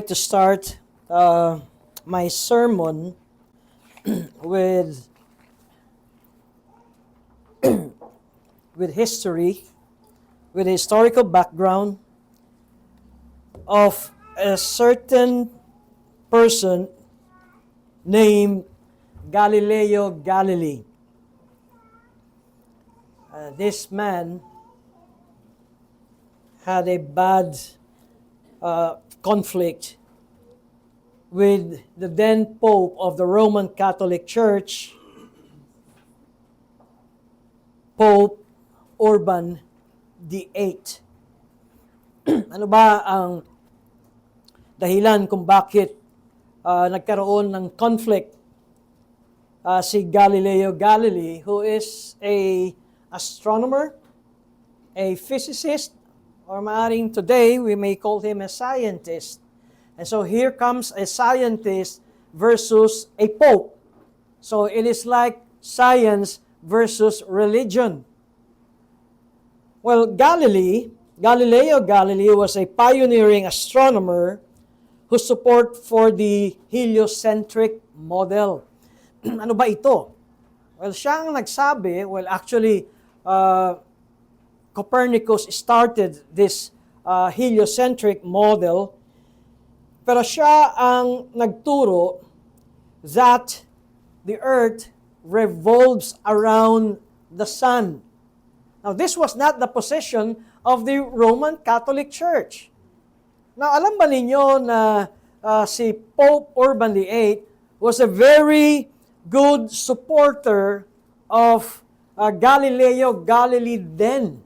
To start my sermon with with history, with a historical background of a certain person named Galileo Galilei. This man had a bad conflict with the then Pope of the Roman Catholic Church, Pope Urban VIII. Ano ba ang dahilan kung bakit nagkaroon ng conflict si Galileo Galilei, who is a astronomer, a physicist, or maaring today we may call him a scientist. And so here comes a scientist versus a pope. So it is like science versus religion. Well, Galileo Galilei was a pioneering astronomer who support for the heliocentric model. Ano ba ito? Well, siya ang nagsabi, Copernicus started this heliocentric model, pero siya ang nagturo that the earth revolves around the sun. Now, this was not the position of the Roman Catholic Church. Now, alam ba ninyo na si Pope Urban VIII was a very good supporter of Galileo Galilei then.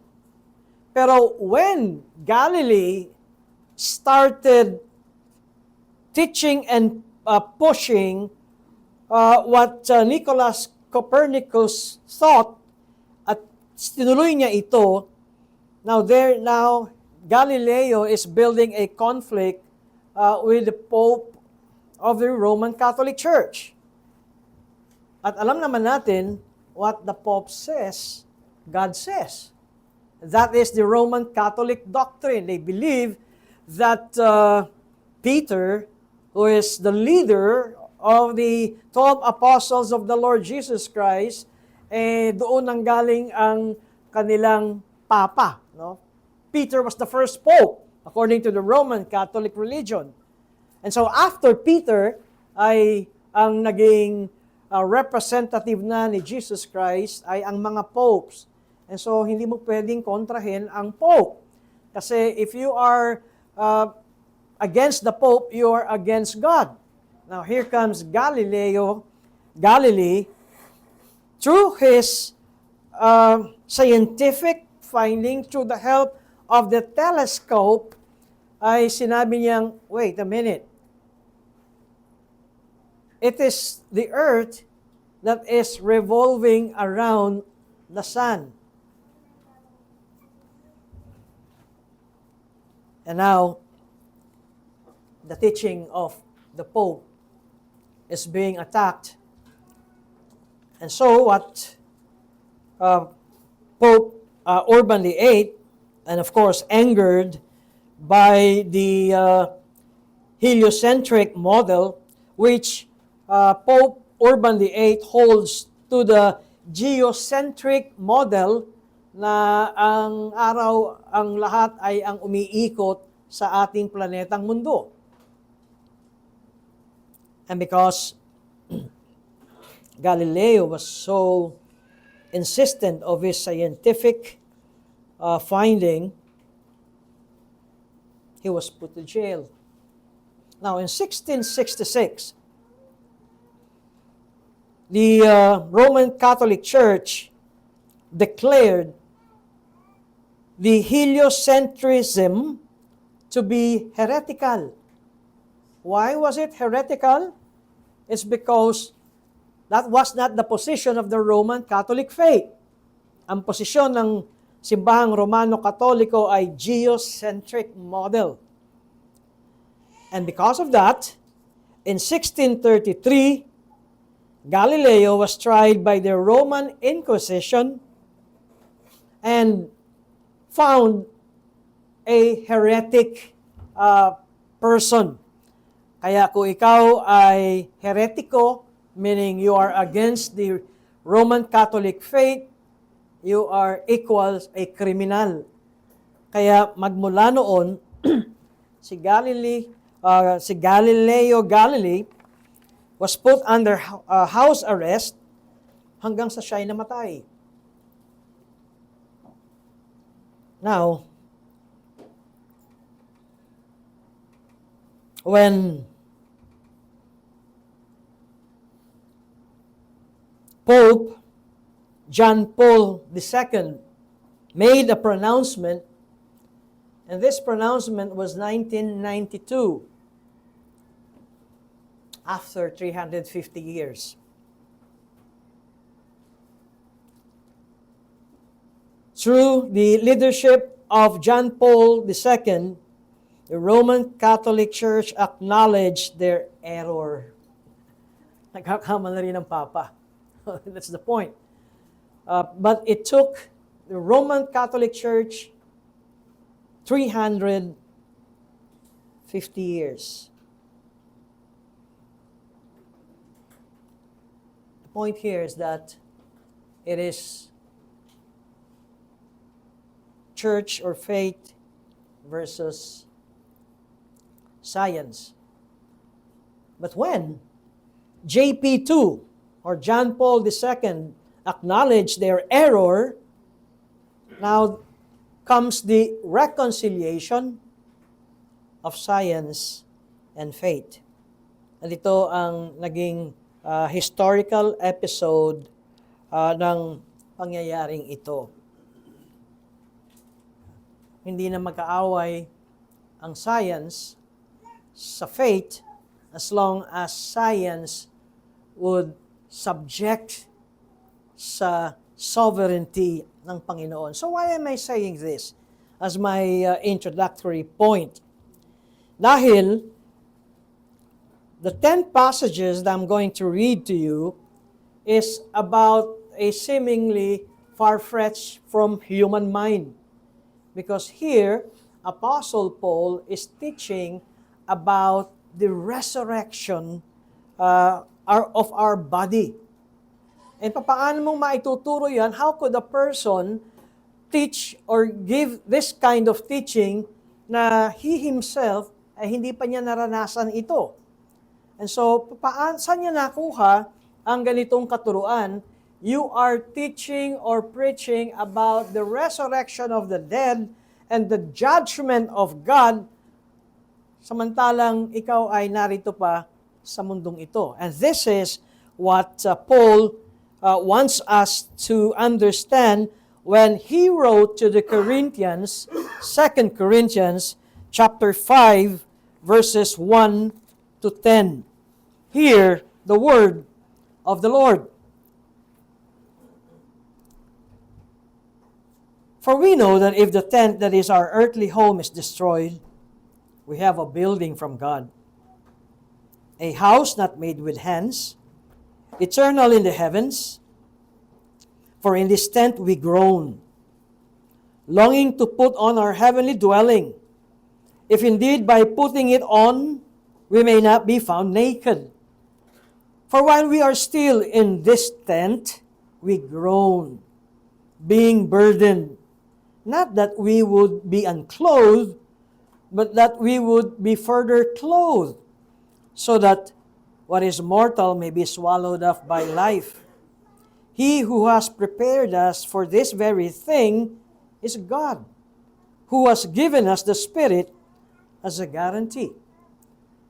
Pero when Galilei started teaching and pushing what Nicholas Copernicus thought at tinuloy niya ito, now Galileo is building a conflict with the Pope of the Roman Catholic Church. At alam naman natin what the Pope says, God says. That is the Roman Catholic doctrine. They believe that Peter, who is the leader of the 12 apostles of the Lord Jesus Christ, doon nanggaling ang kanilang papa. No? Peter was the first pope, according to the Roman Catholic religion. And so after Peter, ay ang naging representative na ni Jesus Christ ay ang mga popes. And so, hindi mo pwedeng kontrahin ang Pope. Kasi if you are against the Pope, you are against God. Now, here comes Galileo Galilei. Through his scientific finding, through the help of the telescope, ay sinabi niyang, wait a minute. It is the earth that is revolving around the sun. And now, the teaching of the Pope is being attacked. And so what Pope Urban VIII, and of course angered by the heliocentric model, which Pope Urban VIII holds to the geocentric model, na ang araw, ang lahat ay ang umiikot sa ating planetang mundo. And because Galileo was so insistent of his scientific finding, he was put to jail. Now, in 1666, the Roman Catholic Church declared the heliocentrism to be heretical. Why was it heretical? It's because that was not the position of the Roman Catholic faith. Ang posisyon ng simbahang Romano-Katoliko ay geocentric model. And because of that, in 1633, Galileo was tried by the Roman Inquisition and found a heretic person. Kaya kung ikaw ay heretiko, meaning you are against the Roman Catholic faith, you are equals a criminal. Kaya magmula noon, si Galileo Galilei was put under house arrest hanggang sa siya ay namatay. Now, when Pope John Paul II made a pronouncement, and this pronouncement was 1992, after 350 years. Through the leadership of John Paul II, the Roman Catholic Church acknowledged their error. Nagkakamali rin ng Papa. That's the point. But it took the Roman Catholic Church 350 years. The point here is that it is church or faith versus science. But when JP2 or John Paul II acknowledged their error, now comes the reconciliation of science and faith. At ito ang naging historical episode ng pangyayaring ito. Hindi na magkaaway ang science sa faith as long as science would subject sa sovereignty ng Panginoon. So why am I saying this as my introductory point? Dahil the 10 passages that I'm going to read to you is about a seemingly far-fetched from human mind. Because here, Apostle Paul is teaching about the resurrection of our body. And paano mong maituturo yan? How could a person teach or give this kind of teaching na he himself ay hindi pa niya naranasan ito? And so, saan niya nakuha ang ganitong katuruan? You are teaching or preaching about the resurrection of the dead and the judgment of God, samantalang ikaw ay narito pa sa mundong ito. And this is what Paul wants us to understand when he wrote to the Corinthians, 2 Corinthians chapter 5, verses 1 to 10. Hear the word of the Lord. For we know that if the tent that is our earthly home is destroyed, we have a building from God, a house not made with hands, eternal in the heavens. For in this tent we groan, longing to put on our heavenly dwelling, if indeed by putting it on we may not be found naked. For while we are still in this tent, we groan, being burdened, not that we would be unclothed, but that we would be further clothed, so that what is mortal may be swallowed up by life. He who has prepared us for this very thing is God, who has given us the Spirit as a guarantee.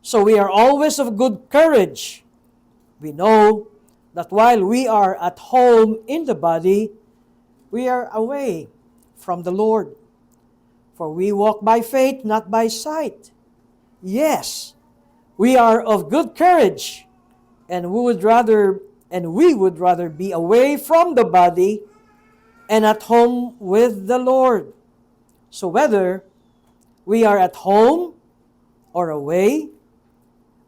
So we are always of good courage. We know that while we are at home in the body, we are away from the Lord. For we walk by faith, not by sight. Yes, we are of good courage, and we would rather be away from the body and at home with the Lord. So whether we are at home or away,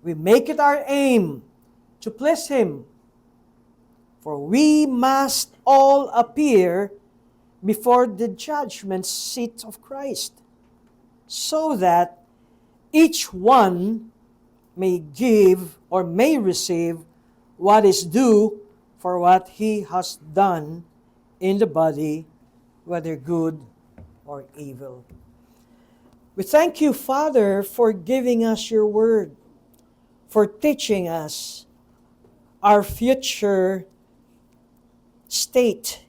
we make it our aim to please Him. For we must all appear before the judgment seat of Christ, so that each one may give or may receive what is due for what he has done in the body, whether good or evil. We thank you, Father, for giving us your word, for teaching us our future state,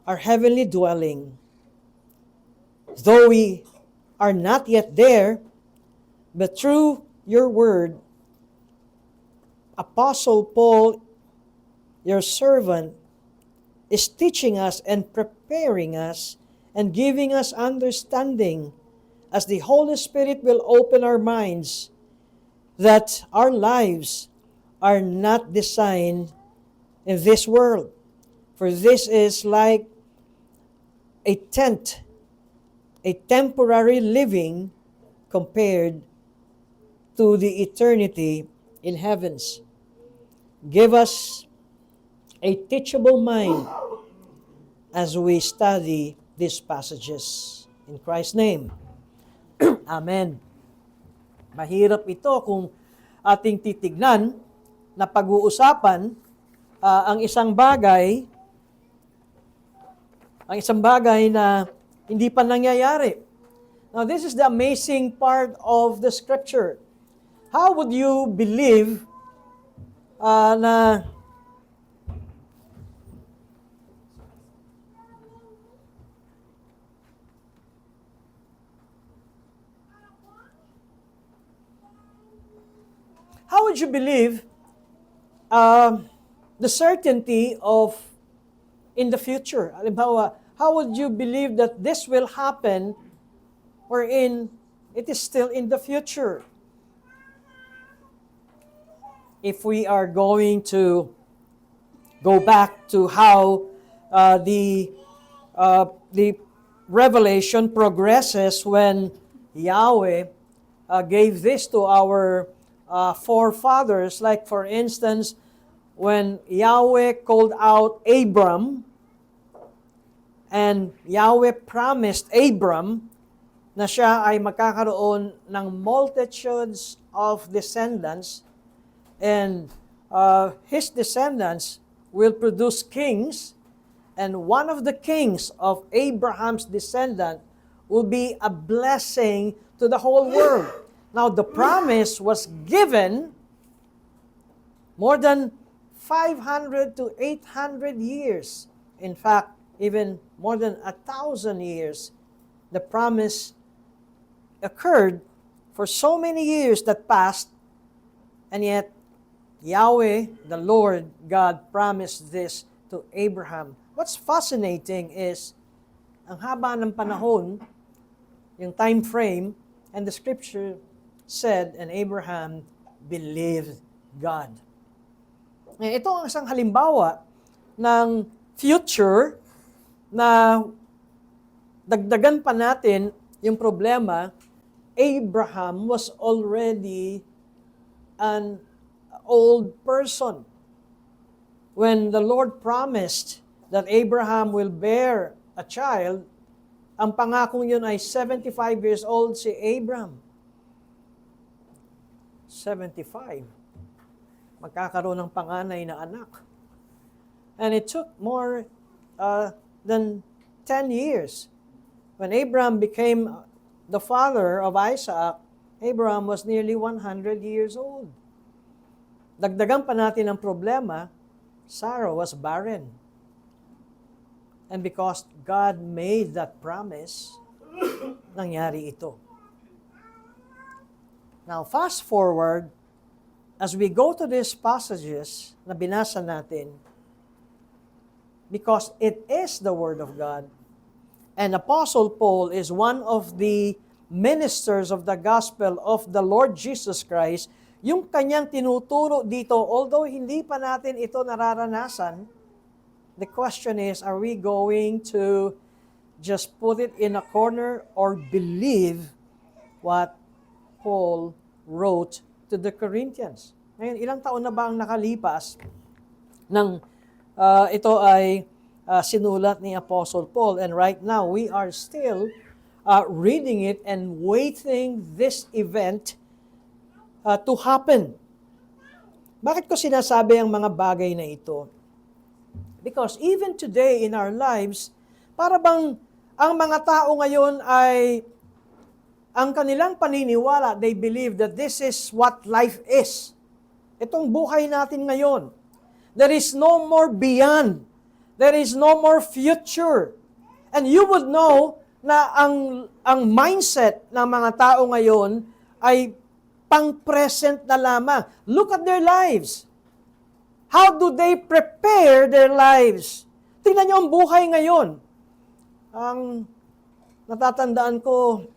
our heavenly dwelling. Though we are not yet there, but through your word, Apostle Paul, your servant, is teaching us and preparing us and giving us understanding as the Holy Spirit will open our minds that our lives are not designed in this world. For this is like a tent, a temporary living compared to the eternity in heavens. Give us a teachable mind as we study these passages. In Christ's name, Amen. Mahirap ito kung ating titignan na pag-uusapan ang isang bagay na hindi pa nangyayari. Now, this is the amazing part of the Scripture. How would you believe na how would you believe the certainty of in the future? Halimbawa, how would you believe that this will happen wherein it is still in the future? If we are going to go back to how the revelation progresses when Yahweh gave this to our forefathers, like for instance, when Yahweh called out Abram, and Yahweh promised Abram na siya ay magkakaroon ng multitudes of descendants, and his descendants will produce kings, and one of the kings of Abraham's descendant will be a blessing to the whole world. Now, the promise was given more than 500 to 800 years. In fact, even more than 1,000 years. The promise occurred for so many years that passed, and yet Yahweh, the Lord God, promised this to Abraham. What's fascinating is, ang haba ng panahon, yung time frame, and the scripture said, and Abraham believed God. Ito ang isang halimbawa ng future na dagdagan pa natin yung problema. Abraham was already an old person. When the Lord promised that Abraham will bear a child, ang pangakong yun ay 75 years old si Abraham. 75. Magkakaroon ng panganay na anak. And it took more than 10 years. When Abraham became the father of Isaac, Abraham was nearly 100 years old. Dagdagan pa natin ang problema, Sarah was barren. And because God made that promise, nangyari ito. Now, fast forward, as we go to these passages na binasa natin, because it is the Word of God, and Apostle Paul is one of the ministers of the gospel of the Lord Jesus Christ, yung kanyang tinuturo dito, although hindi pa natin ito nararanasan, the question is, are we going to just put it in a corner or believe what Paul wrote to the Corinthians? Ngayon, ilang taon na ba ang nakalipas nang ito ay sinulat ni Apostle Paul? And right now, we are still reading it and waiting this event to happen. Bakit ko sinasabi ang mga bagay na ito? Because even today in our lives, para bang ang mga tao ngayon ay ang kanilang paniniwala, they believe that this is what life is. Itong buhay natin ngayon. There is no more beyond. There is no more future. And you would know na ang mindset ng mga tao ngayon ay pang-present na lamang. Look at their lives. How do they prepare their lives? Tingnan niyo ang buhay ngayon. Ang natatandaan ko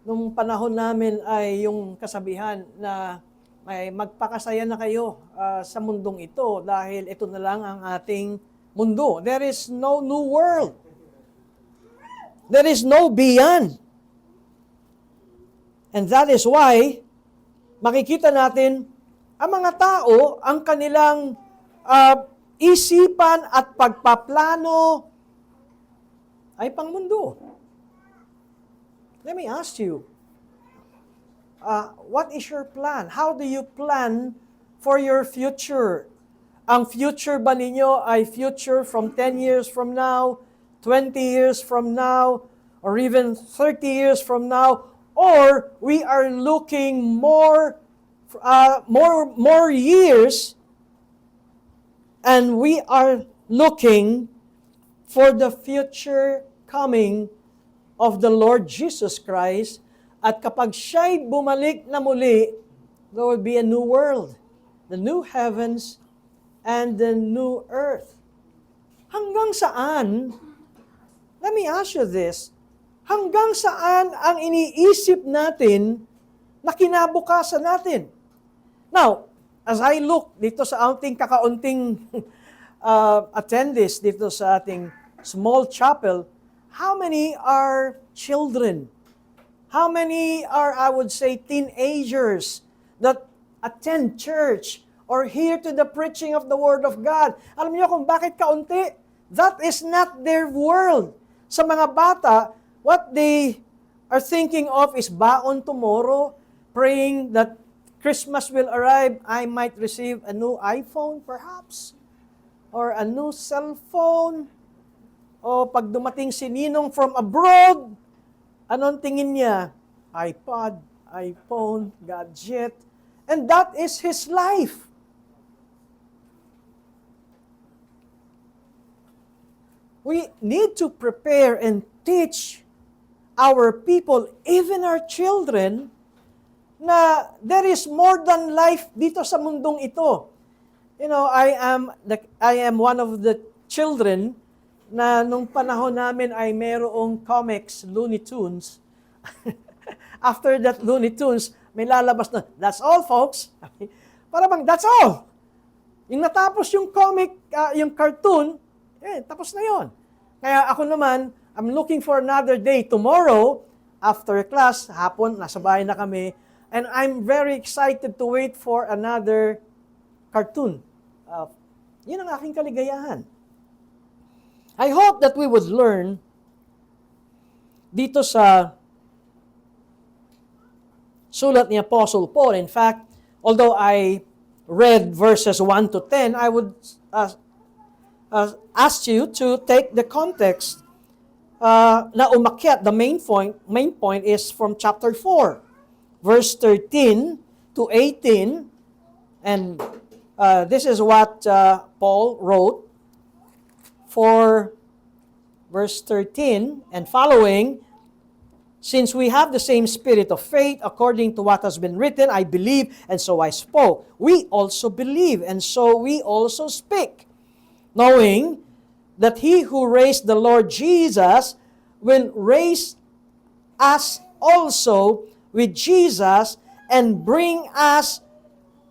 nung panahon namin ay yung kasabihan na may magpakasaya na kayo sa mundong ito dahil ito na lang ang ating mundo. There is no new world. There is no beyond. And that is why makikita natin ang mga tao, ang kanilang isipan at pagpaplano ay pangmundo. Let me ask you, what is your plan? How do you plan for your future? Ang future ba ninyo ay future from 10 years from now, 20 years from now, or even 30 years from now? Or we are looking more years, and we are looking for the future coming of the Lord Jesus Christ. At kapag siya'y bumalik na muli, there will be a new world, the new heavens, and the new earth. Hanggang saan, let me ask you this, hanggang saan ang iniisip natin na kinabukasan natin? Now, as I look dito sa ating kakaunting attendees dito sa ating small chapel, how many are children? How many are, I would say, teenagers that attend church or hear to the preaching of the Word of God? Alam niyo kung bakit kaunti? That is not their world. Sa mga bata, what they are thinking of is baon tomorrow, praying that Christmas will arrive, I might receive a new iPhone perhaps, or a new cell phone, o pag dumating si Ninong from abroad, anong tingin niya? iPod, iPhone, gadget, and that is his life. We need to prepare and teach our people, even our children, na there is more than life dito sa mundong ito. You know, I am one of the children na nung panahon namin ay merong comics, Looney Tunes. After that Looney Tunes, may lalabas na, that's all folks. Para bang, that's all. Yung natapos yung comic, yung cartoon, tapos na yon. Kaya ako naman, I'm looking for another day. Tomorrow, after class, hapon, nasa bahay na kami, and I'm very excited to wait for another cartoon. Yun ang aking kaligayahan. I hope that we would learn dito sa sulat ni Apostle Paul. In fact, although I read verses 1 to 10, I would ask you to take the context na umakyat. The main point is from chapter 4, verse 13 to 18, and this is what Paul wrote. For verse 13 and following, since we have the same spirit of faith, according to what has been written, I believe, and so I spoke. We also believe, and so we also speak, knowing that he who raised the Lord Jesus will raise us also with Jesus and bring us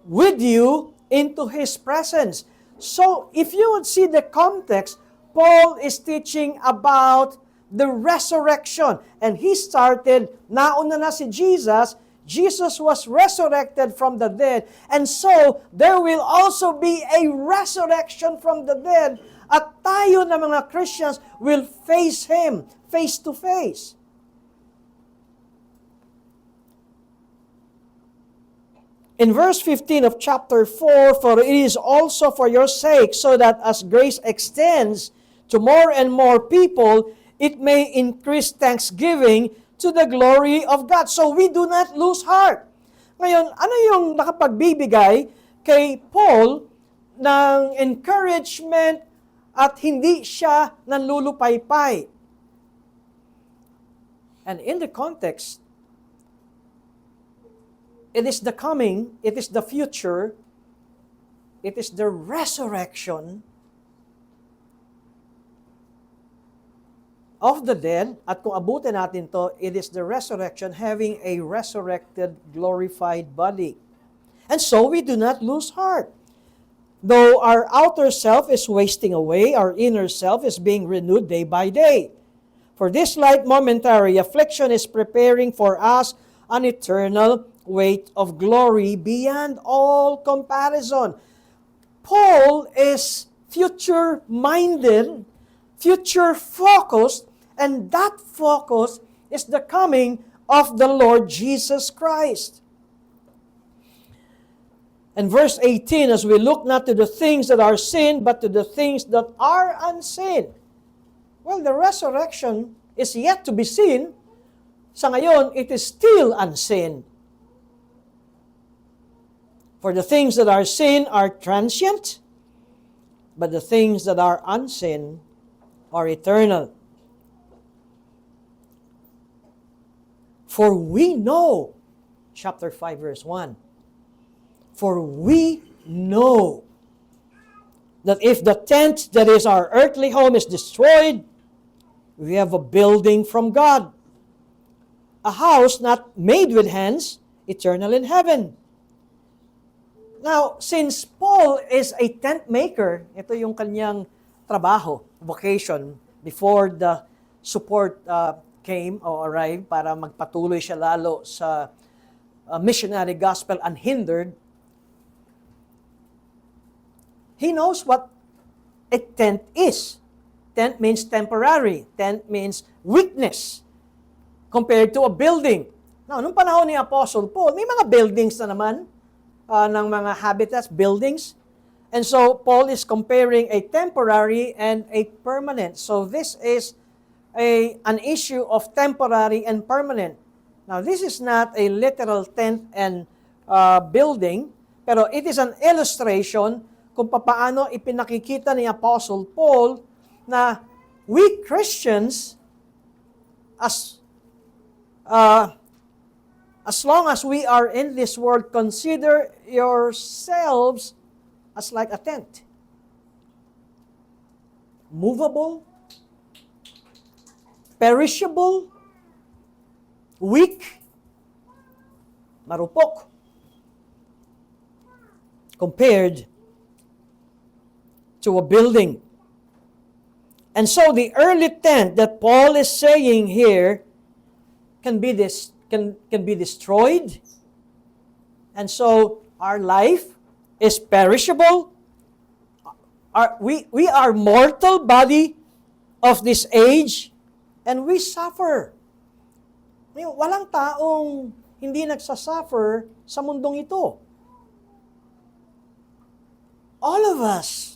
with you into his presence. So, if you would see the context, Paul is teaching about the resurrection. And he started, nauna na si Jesus, Jesus was resurrected from the dead. And so, there will also be a resurrection from the dead. At tayo na mga Christians will face Him face to face. In verse 15 of chapter 4, for it is also for your sake, so that as grace extends to more and more people, it may increase thanksgiving to the glory of God. So we do not lose heart. Ngayon, ano yung nakapagbibigay kay Paul ng encouragement at hindi siya nanlulupaypay? And in the context, it is the coming, it is the future, it is the resurrection of the dead. At kung abutin natin to, it is the resurrection having a resurrected, glorified body. And so we do not lose heart. Though our outer self is wasting away, our inner self is being renewed day by day. For this light momentary affliction is preparing for us an eternal weight of glory beyond all comparison. Paul is future-minded, future-focused, and that focus is the coming of the Lord Jesus Christ. And verse 18, as we look not to the things that are seen, but to the things that are unseen. Well, the resurrection is yet to be seen. Sa ngayon, it is still unseen. For the things that are seen are transient, but the things that are unseen are eternal. For we know, chapter 5, verse 1, for we know that if the tent that is our earthly home is destroyed, we have a building from God, a house not made with hands, eternal in heaven. Now, since Paul is a tent maker, ito yung kanyang trabaho, vocation, before the support came or arrived para magpatuloy siya lalo sa missionary gospel unhindered, he knows what a tent is. Tent means temporary. Tent means weakness compared to a building. Now, nung panahon ni Apostle Paul, may mga buildings na naman ng mga habitats, buildings. And so, Paul is comparing a temporary and a permanent. So, this is an issue of temporary and permanent. Now, this is not a literal tent and building, pero it is an illustration kung paano ipinakikita ni Apostle Paul na we Christians, as long as we are in this world, consider yourselves as like a tent. Movable, perishable, weak, marupok, compared to a building. And so the early tent that Paul is saying here can be destroyed. And so our life is perishable. We are mortal body of this age, and we suffer. Walang taong hindi nagsasuffer sa mundong ito. All of us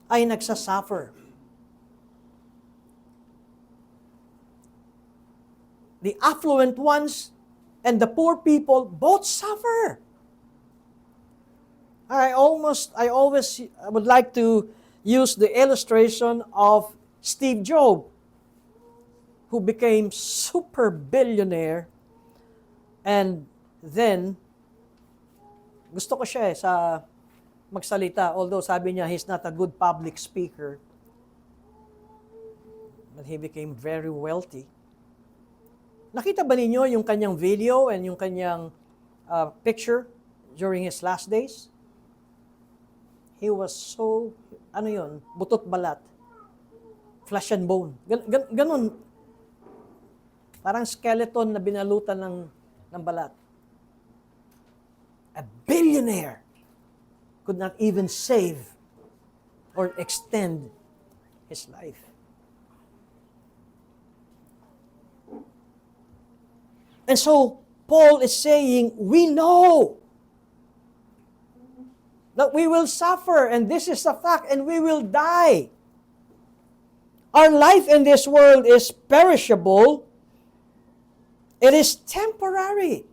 ay nagsasuffer. The affluent ones and the poor people both suffer. I always would like to use the illustration of Steve Jobs, who became super billionaire, and then gusto ko siya sa magsalita, although sabi niya he's not a good public speaker, but he became very wealthy. Nakita ba ninyo yung kanyang video and yung kanyang picture during his last days? He was so, butot balat, flesh and bone. Ganun. Parang skeleton na binalutan ng balat. A billionaire could not even save or extend his life. And so, Paul is saying, we know that we will suffer, and this is a fact, and we will die. Our life in this world is perishable. It is temporary.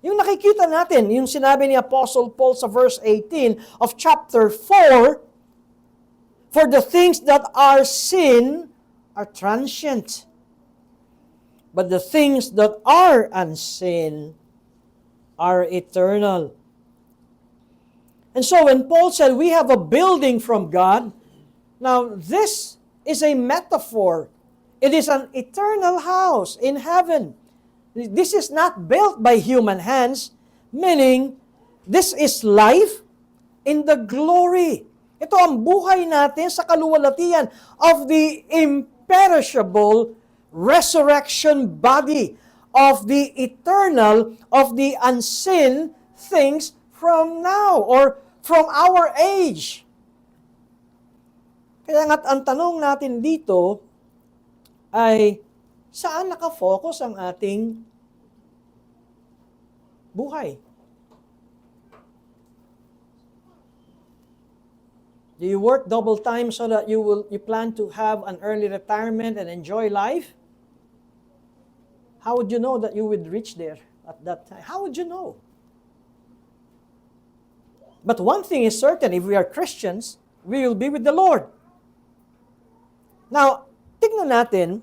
Yung nakikita natin, yung sinabi ni Apostle Paul sa verse 18 of chapter 4, for the things that are sin are transient, but the things that are unseen are eternal. And so when Paul said we have a building from God, now this is a metaphor. It is an eternal house in heaven. This is not built by human hands, meaning this is life in the glory. Ito ang buhay natin sa kaluwalhatian of the imperishable resurrection body of the eternal, of the unseen things from now or from our age. Kaya nga't ang tanong natin dito ay saan nakafocus ang ating buhay? Do you work double time so that you plan to have an early retirement and enjoy life? How would you know that you would reach there at that time? How would you know? But one thing is certain, if we are Christians, we will be with the Lord. Now, tignan natin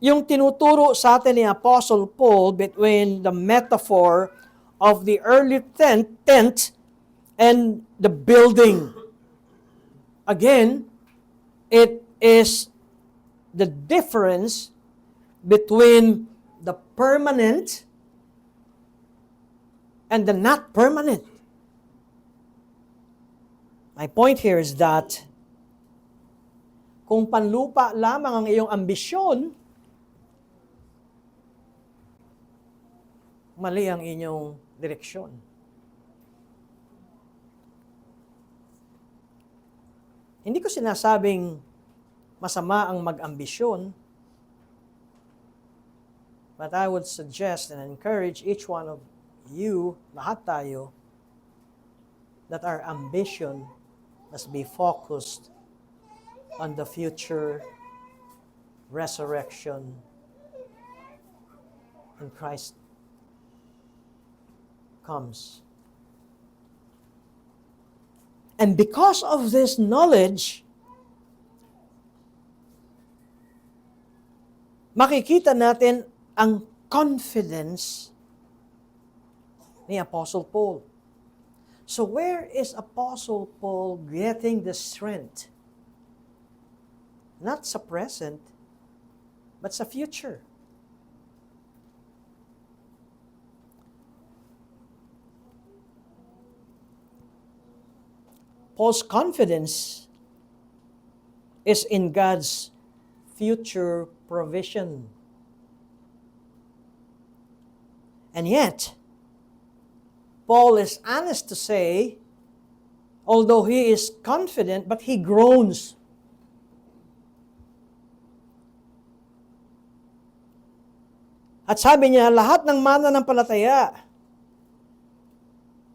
yung tinuturo sa atin ni Apostle Paul between the metaphor of the early tent and the building. Again, it is the difference between the permanent and the not permanent. My point here is that kung panlupa lamang ang iyong ambisyon, mali ang inyong direksyon. Hindi ko sinasabing masama ang mag-ambisyon, but I would suggest and encourage each one of you, lahat tayo, that our ambition must be focused on the future resurrection when Christ comes. And because of this knowledge, makikita natin ang confidence ni Apostle Paul. So where is Apostle Paul getting the strength? Not sa present, but sa future. Paul's confidence is in God's future provision. And yet, Paul is honest to say, although he is confident, but he groans. At sabi niya, lahat ng mananampalataya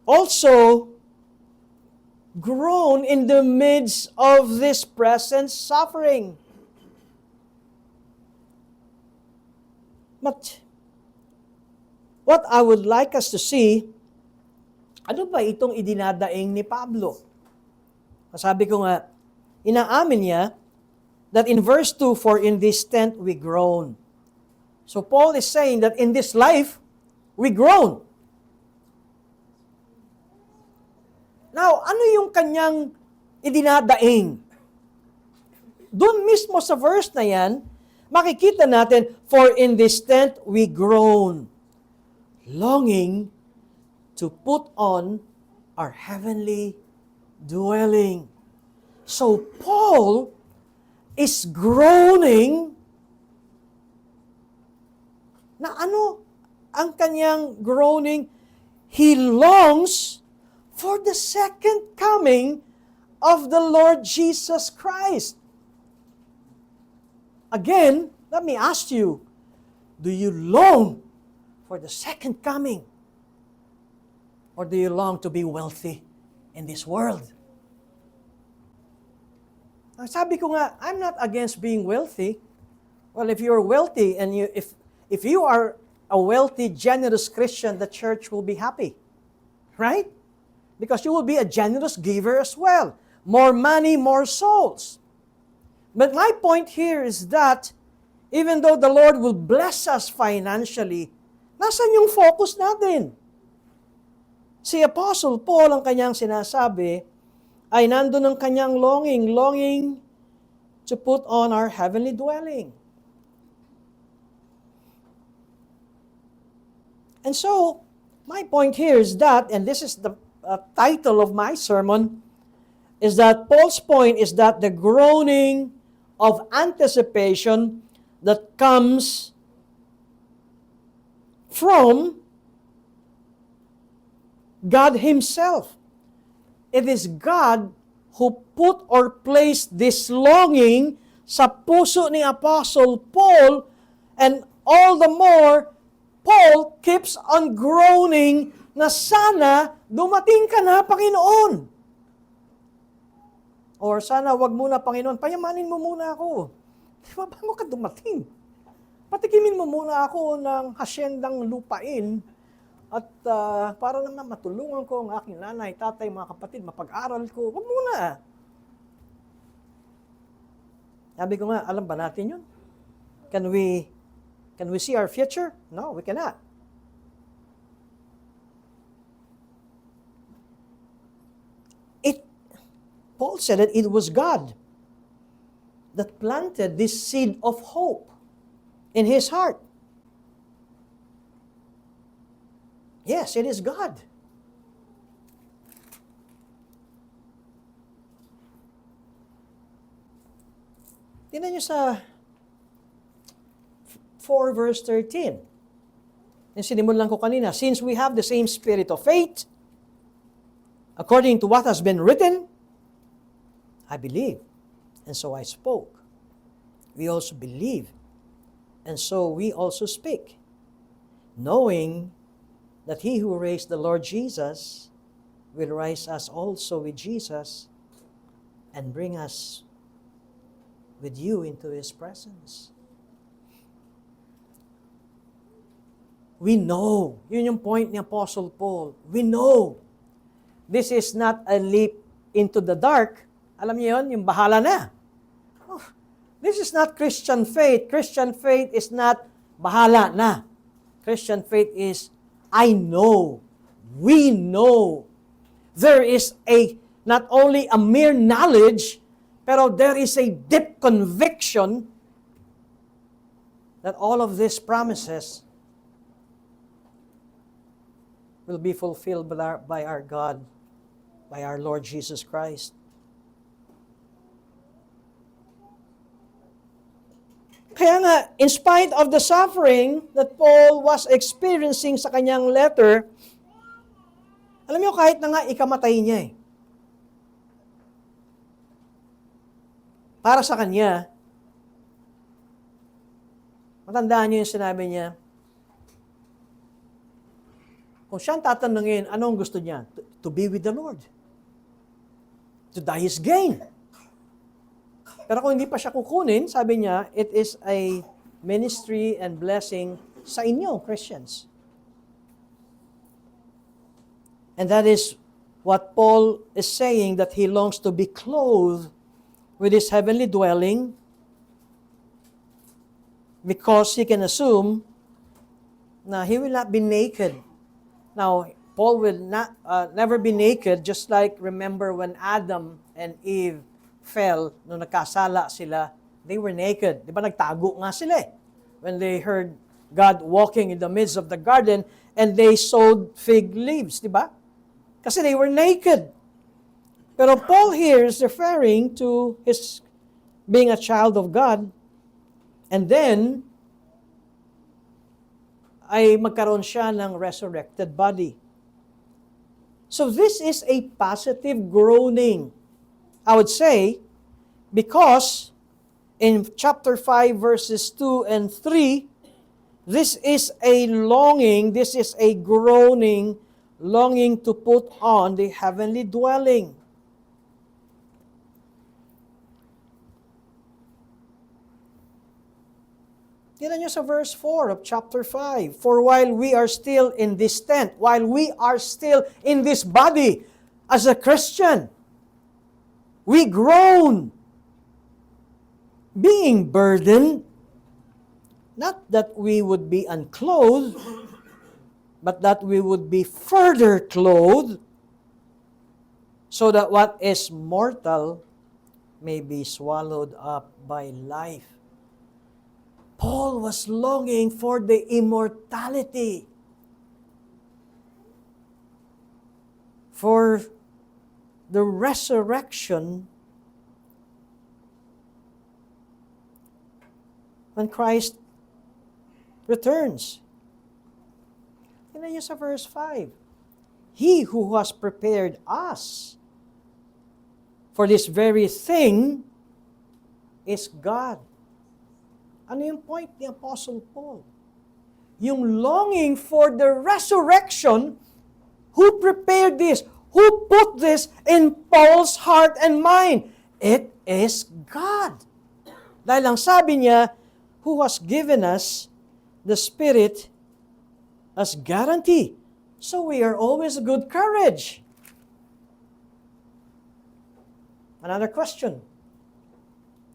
also groan in the midst of this present suffering. But what I would like us to see, ano ba itong idinadaing ni Pablo? Sabi ko nga, inaamin niya that in verse 2, for in this tent we groan. So Paul is saying that in this life, we groan. Now, ano yung kanyang idinadaing? Doon mismo sa verse na yan, makikita natin, for in this tent we groan, longing to put on our heavenly dwelling. So Paul is groaning na ano ang kanyang groaning? He longs for the second coming of the Lord Jesus Christ. Again, let me ask you, Do you long for the second coming? Or do you long to be wealthy in this world? Ang sabi ko nga, I'm not against being wealthy. Well, if you're wealthy and if you are a wealthy, generous Christian, the church will be happy. Right? Because you will be a generous giver as well. More money, more souls. But my point here is that even though the Lord will bless us financially, nasan yung focus natin? Si Apostle Paul, ang kanyang sinasabi, ay nandun ang kanyang longing to put on our heavenly dwelling. And so, my point here is that, and this is the title of my sermon, is that Paul's point is that the groaning of anticipation that comes from God Himself. It is God who put or placed this longing sa puso ni Apostle Paul, and all the more, Paul keeps on groaning na sana dumating ka na, Panginoon. Or sana wag muna, Panginoon, payamanin mo muna ako. Di ba, bago ka dumating? Patikimin mo muna ako ng hasyendang lupain at para naman matulungan ko ang aking nanay, tatay, mga kapatid, mapag-aral ko. Wag muna. Sabi ko nga, alam ba natin yun? Can we see our future? No, we cannot. Paul said that it was God that planted this seed of hope in his heart. Yes, it is God. Tingnan niyo sa 4 verse 13. Yung sinimulan ko kanina, since we have the same spirit of faith, according to what has been written, I believe, and so I spoke. We also believe, and so we also speak, knowing that He who raised the Lord Jesus will raise us also with Jesus and bring us with you into His presence. We know, yun yung point ni Apostle Paul, we know this is not a leap into the dark. Alam niyo yun, yung bahala na. Oh, this is not Christian faith. Christian faith is not bahala na. Christian faith is, I know, we know. There is not only a mere knowledge, pero there is a deep conviction that all of these promises will be fulfilled by our God, by our Lord Jesus Christ. Kaya nga, in spite of the suffering that Paul was experiencing sa kanyang letter, alam niyo, kahit na nga ikamatay niya para sa kanya, matandaan niyo yung sinabi niya, kung siyang tatanungin, anong gusto niya? To be with the Lord. To die is gain. Pero kung hindi pa siya kukunin, sabi niya, it is a ministry and blessing sa inyo, Christians. And that is what Paul is saying, that he longs to be clothed with his heavenly dwelling because he can assume na he will not be naked. Now, Paul will not never be naked, just like remember when Adam and Eve fell, nung nagkasala sila, they were naked. Di ba nagtago nga sila when they heard God walking in the midst of the garden and they sewed fig leaves, di ba? Kasi they were naked. Pero Paul here is referring to his being a child of God, and then ay magkaroon siya ng resurrected body. So this is a positive groaning, I would say, because in chapter 5 verses 2 and 3, This is a longing, this is a groaning, longing to put on the heavenly dwelling. Tingnan nyo sa verse 4 of chapter 5. For while we are still in this tent, while we are still in this body as a Christian, we groan, being burdened, not that we would be unclothed, but that we would be further clothed, so that what is mortal may be swallowed up by life. Paul was longing for the immortality, for the resurrection when Christ returns. Tingnan niyo sa verse 5. He who has prepared us for this very thing is God. Ano yung point ni Apostle Paul? Yung longing for the resurrection, who prepared this? Who put this in Paul's heart and mind? It is God. Dahil ang sabi niya, who has given us the Spirit as guarantee. So we are always good courage. Another question.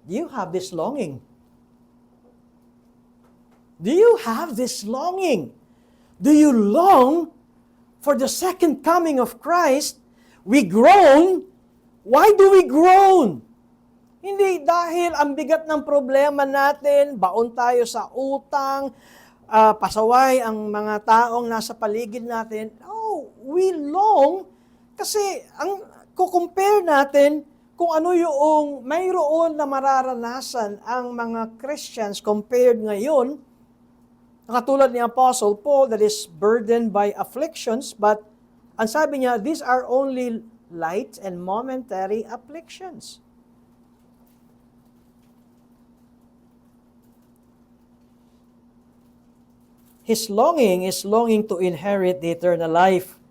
Do you have this longing? Do you have this longing? Do you long for the second coming of Christ? We groan. Why do we groan? Hindi dahil ang bigat ng problema natin, baon tayo sa utang, pasaway ang mga taong nasa paligid natin. No, we long kasi ang kukompare natin kung ano yung mayroon na mararanasan ang mga Christians compared ngayon. Katulad ni Apostle Paul that is burdened by afflictions, but ang sabi niya, these are only light and momentary afflictions. His longing is longing to inherit the eternal life.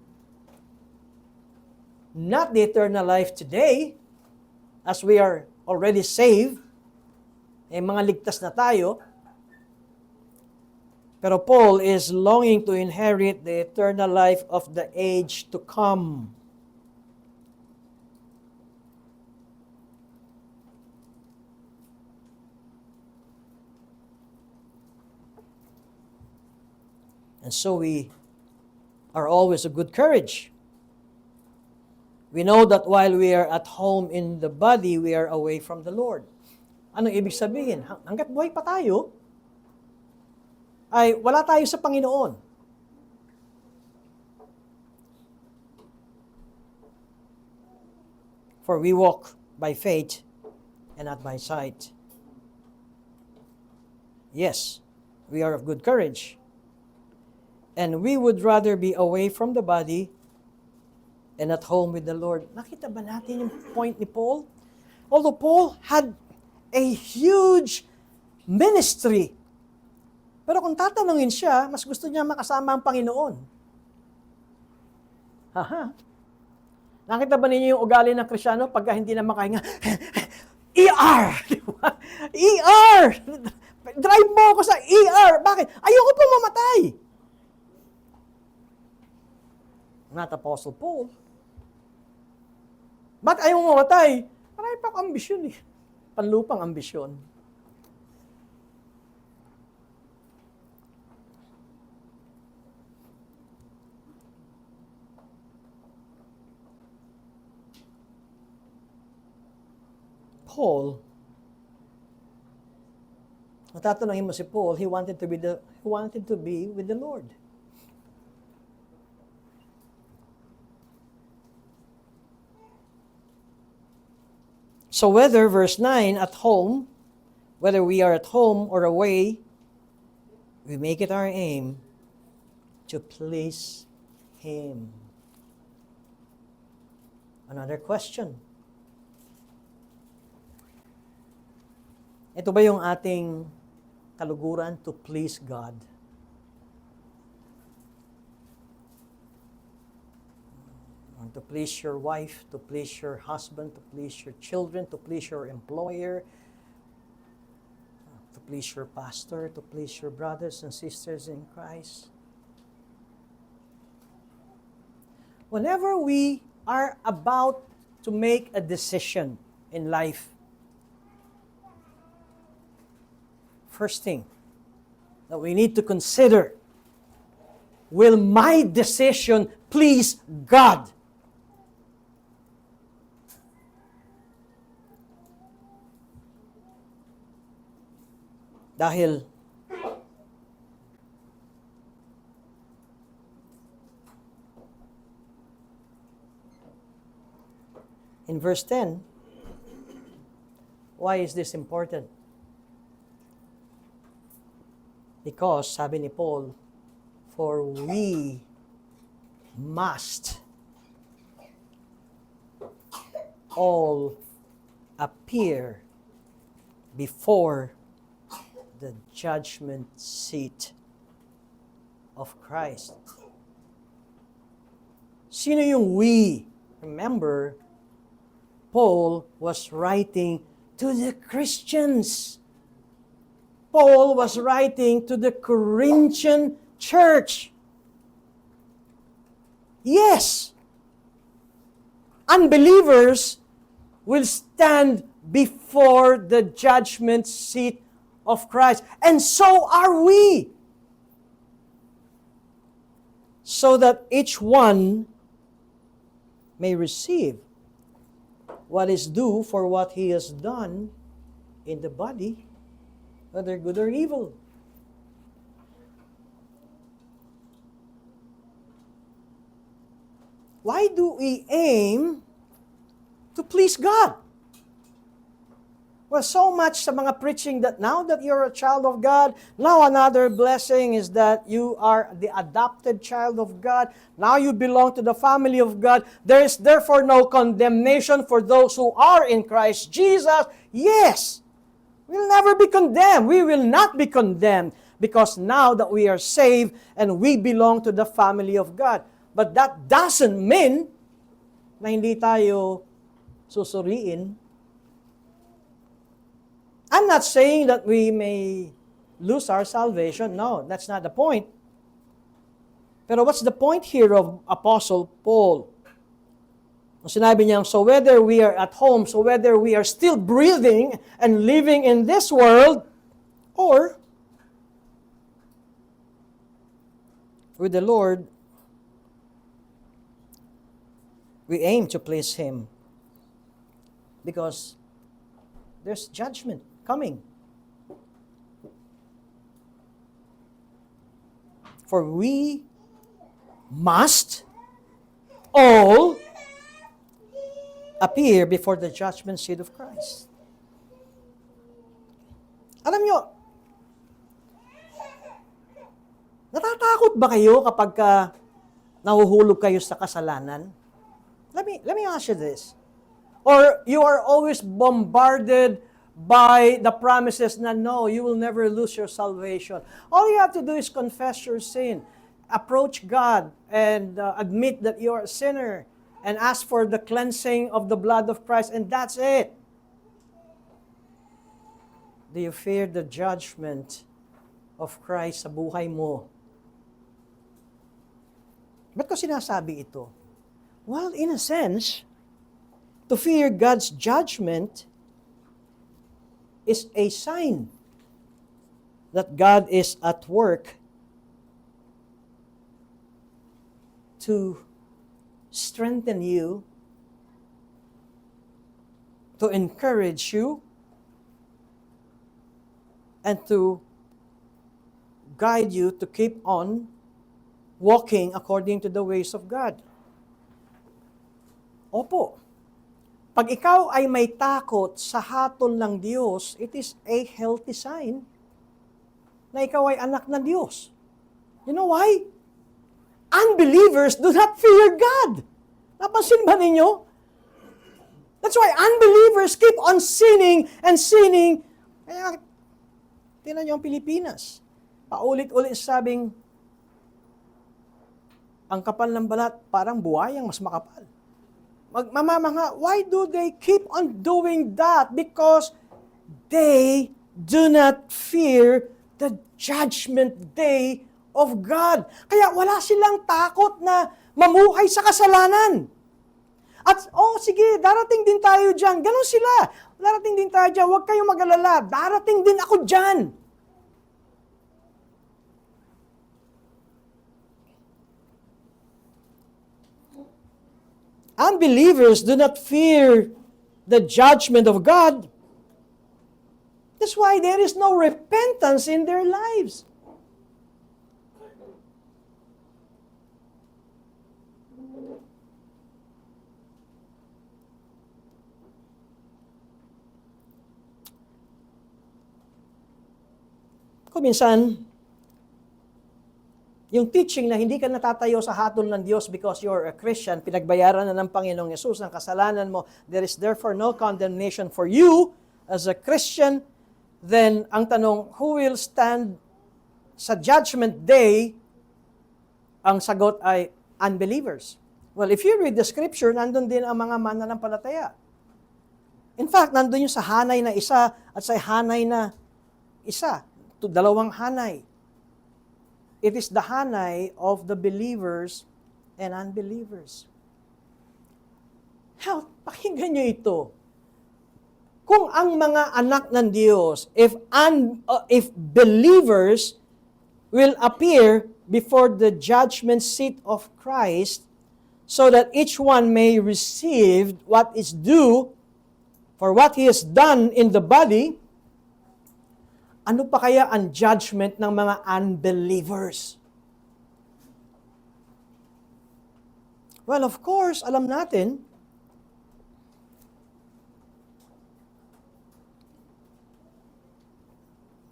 Not the eternal life today, as we are already saved, mga ligtas na tayo. Pero Paul is longing to inherit the eternal life of the age to come. And so we are always of good courage. We know that while we are at home in the body, we are away from the Lord. Anong ibig sabihin? Hanggat buhay pa tayo, ay wala tayo sa Panginoon. For we walk by faith and not by sight. Yes, we are of good courage. And we would rather be away from the body and at home with the Lord. Nakita ba natin yung point ni Paul? Although Paul had a huge ministry, pero kung tatanungin siya, mas gusto niya makasama ang Panginoon. Haha. Nakita ba ninyo yung ugali ng Kristyano pagka hindi na makahinga? ER! ER! Drive mo ako sa ER! Bakit? Ayoko po mamatay! Not Apostle Paul. Ba't ayaw mo mamatay? Marami pa akong ambisyon eh. Panlupang ambisyon. Paul, matatanungin mo si Paul, he wanted to be with the Lord. So whether, verse 9, at home, whether we are at home or away, we make it our aim to please Him. Another question. Ito ba yung ating kaluguran to please God? to please your wife, to please your husband, to please your children, to please your employer, to please your pastor, to please your brothers and sisters in Christ. Whenever we are about to make a decision in life, first thing that we need to consider, will my decision please God? Dahil in verse 10, why is this important? Because, sabi ni Paul, for we must all appear before the judgment seat of Christ. Sino yung we? Remember, Paul was writing to the Christians. Paul was writing to the Corinthian church. Yes, unbelievers will stand before the judgment seat of Christ. And so are we. So that each one may receive what is due for what he has done in the body, whether good or evil. Why do we aim to please God? Well, so much sa mga preaching that now that you're a child of God, now another blessing is that you are the adopted child of God. Now you belong to the family of God. There is therefore no condemnation for those who are in Christ Jesus. Yes, we'll never be condemned. We will not be condemned because now that we are saved and we belong to the family of God. But that doesn't mean na hindi tayo susuriin. I'm not saying that we may lose our salvation. No, that's not the point. Pero what's the point here of Apostle Paul? Sinabi niya, so whether we are at home, so whether we are still breathing and living in this world, or with the Lord, we aim to please Him. Because there's judgment coming. For we must all appear before the judgment seat of Christ. Alam nyo, natatakot ba kayo kapag nahuhulog kayo sa kasalanan? Let me ask you this. Or you are always bombarded by the promises na no, you will never lose your salvation. All you have to do is confess your sin, approach God, and admit that you are a sinner, and ask for the cleansing of the blood of Christ, and that's it. Do you fear the judgment of Christ sa buhay mo? Ba't ko sinasabi ito? Well, in a sense, to fear God's judgment is a sign that God is at work to strengthen you, to encourage you, and to guide you to keep on walking according to the ways of God. Opo. Pag ikaw ay may takot sa hatol ng Diyos, it is a healthy sign na ikaw ay anak ng Diyos. You know why? Unbelievers do not fear God. Napansin ba ninyo? That's why unbelievers keep on sinning and sinning. Kaya, tingnan niyo ang Pilipinas. Paulit-ulit sabing, ang kapal ng balat, parang buhayang mas makapal. magmamanga. Why do they keep on doing that? Because they do not fear the judgment day of God. Kaya wala silang takot na mamuhay sa kasalanan. At, sige, darating din tayo dyan. Ganon sila. Darating din tayo dyan. Huwag kayong mag-alala. Darating din ako dyan. Unbelievers do not fear the judgment of God. That's why there is no repentance in their lives. Kung minsan, yung teaching na hindi ka natatayo sa hatol ng Diyos because you're a Christian, pinagbayaran na ng Panginoong Yesus ang kasalanan mo, there is therefore no condemnation for you as a Christian, then ang tanong, who will stand sa judgment day? Ang sagot ay unbelievers. Well, if you read the scripture, nandun din ang mga mananampalataya. In fact, nandun yung sa hanay na isa at sa hanay na isa. Dalawang hanay. It is the hanay of the believers and unbelievers. Pakinggan nyo ito. Kung ang mga anak ng Diyos, if believers will appear before the judgment seat of Christ, so that each one may receive what is due for what he has done in the body, ano pa kaya ang judgment ng mga unbelievers? Well, of course, alam natin,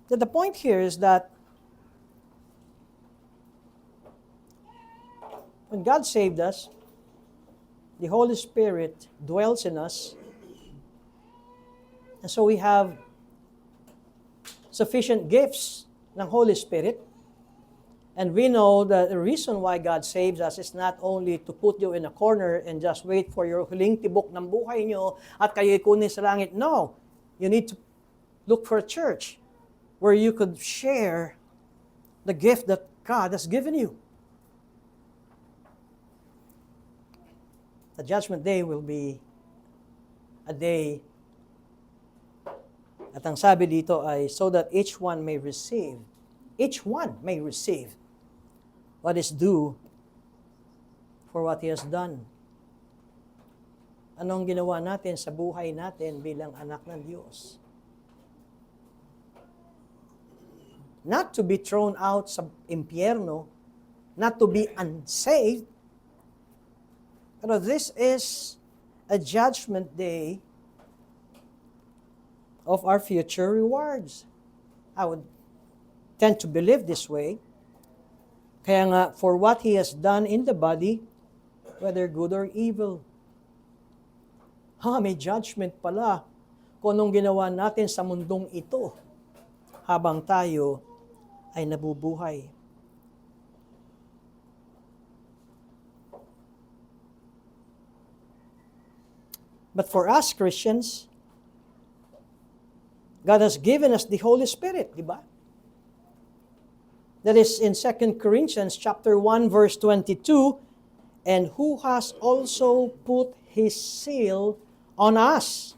that the point here is that when God saved us, the Holy Spirit dwells in us, and so we have sufficient gifts ng Holy Spirit. And we know that the reason why God saves us is not only to put you in a corner and just wait for your huling tibok ng buhay nyo at kayo'y kunin sa langit. No. You need to look for a church where you could share the gift that God has given you. The judgment day will be a day, at ang sabi dito ay, so that each one may receive what is due for what he has done. Anong ginawa natin sa buhay natin bilang anak ng Diyos? Not to be thrown out sa impyerno, not to be unsaved, pero this is a judgment day of our future rewards. I would tend to believe this way. Kaya nga, for what He has done in the body, whether good or evil. May judgment pala kung anong ginawa natin sa mundong ito habang tayo ay nabubuhay. But for us Christians, God has given us the Holy Spirit, di ba? That is in 2 Corinthians chapter 1 verse 22, and who has also put His seal on us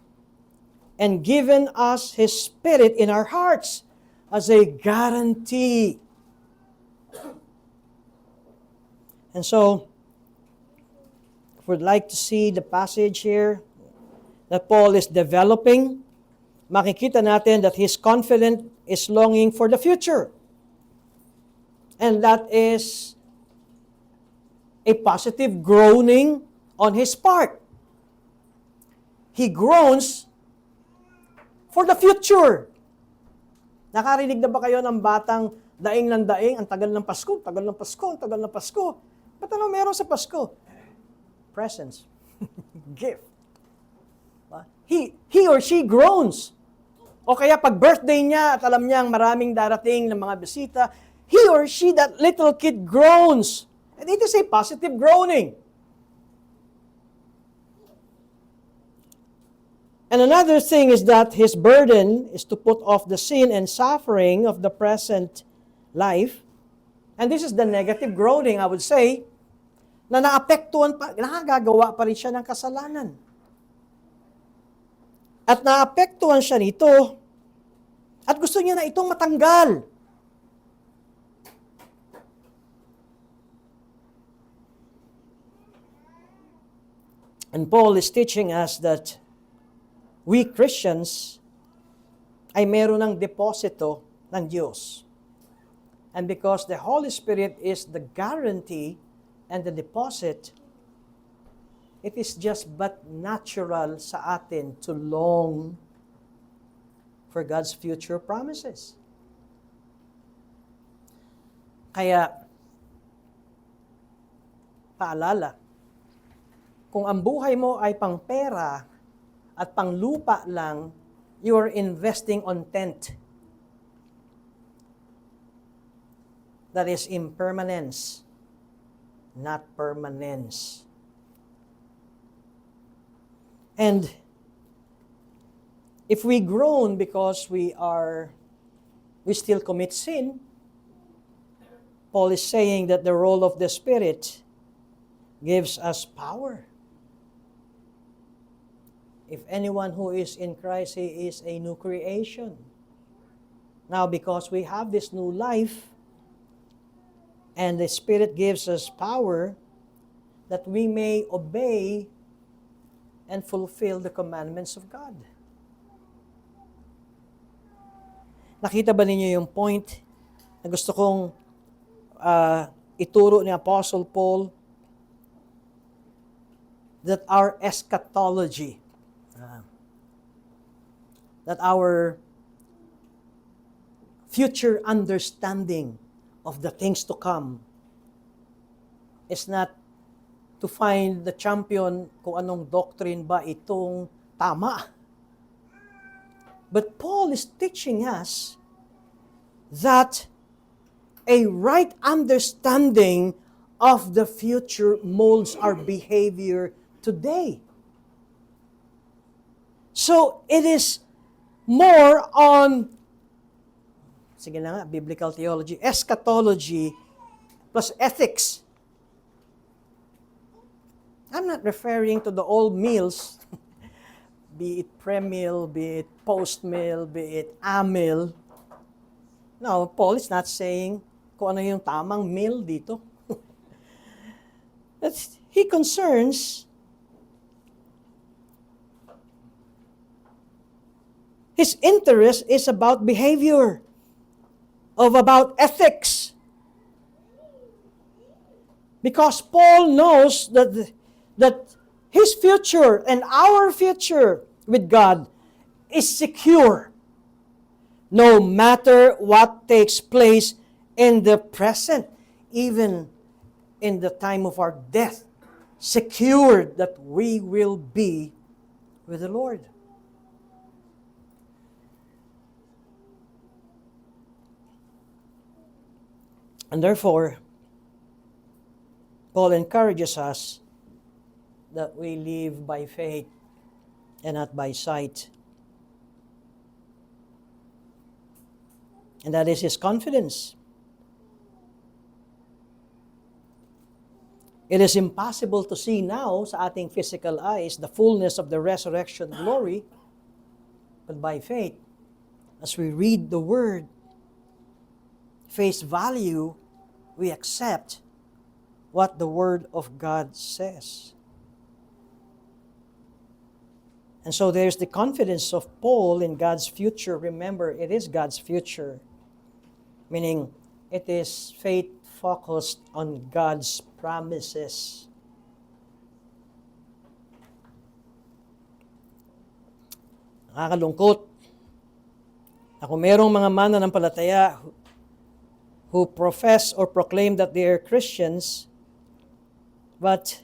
and given us His Spirit in our hearts as a guarantee. And so, if we'd like to see the passage here that Paul is developing, makikita natin that he's confident, is longing for the future. And that is a positive groaning on his part. He groans for the future. Nakarinig na ba kayo ng batang daing ng daing, ang tagal ng Pasko, tagal ng Pasko, ang tagal ng Pasko? Ba't ano meron sa Pasko? Presents. Gift. He or she groans. O kaya pag birthday niya at alam niyang maraming darating ng mga bisita, he or she, that little kid, groans. And it is a positive groaning. And another thing is that his burden is to put off the sin and suffering of the present life. And this is the negative groaning, I would say, na naapektuhan pa, nakagagawa pa rin siya ng kasalanan. At naapektuhan siya nito, at gusto niya na itong matanggal. And Paul is teaching us that we Christians ay meron ng deposito ng Diyos. And because the Holy Spirit is the guarantee and the deposit, it is just but natural sa atin to long for God's future promises. Kaya, paalala, kung ang buhay mo ay pang pera at pang lupa lang, you are investing on tent. That is impermanence, not permanence. And if we groan because we still commit sin, Paul is saying that the role of the Spirit gives us power. If anyone who is in Christ, he is a new creation. Now, because we have this new life, and the Spirit gives us power, that we may obey and fulfill the commandments of God. Nakita ba ninyo yung point na gusto kong ituro ni Apostle Paul? That our eschatology, that our future understanding of the things to come is not to find the champion kung anong doctrine ba itong tama. But Paul is teaching us that a right understanding of the future molds our behavior today. So it is more on, sige na nga, biblical theology, eschatology plus ethics. I'm not referring to the old meals, be it pre-meal, be it post-meal, be it a-meal. No, Paul is not saying kung ano yung tamang meal dito. He concerns his interest is about behavior, about ethics. Because Paul knows that his future and our future with God is secure, no matter what takes place in the present, even in the time of our death, secured that we will be with the Lord. And therefore, Paul encourages us that we live by faith and not by sight. And that is his confidence. It is impossible to see now sa ating physical eyes the fullness of the resurrection glory, but by faith, as we read the Word, face value, we accept what the Word of God says. And so there's the confidence of Paul in God's future. Remember, it is God's future, meaning it is faith focused on God's promises. Nakakalungkot na kung merong mga mananampalataya who profess or proclaim that they are Christians, but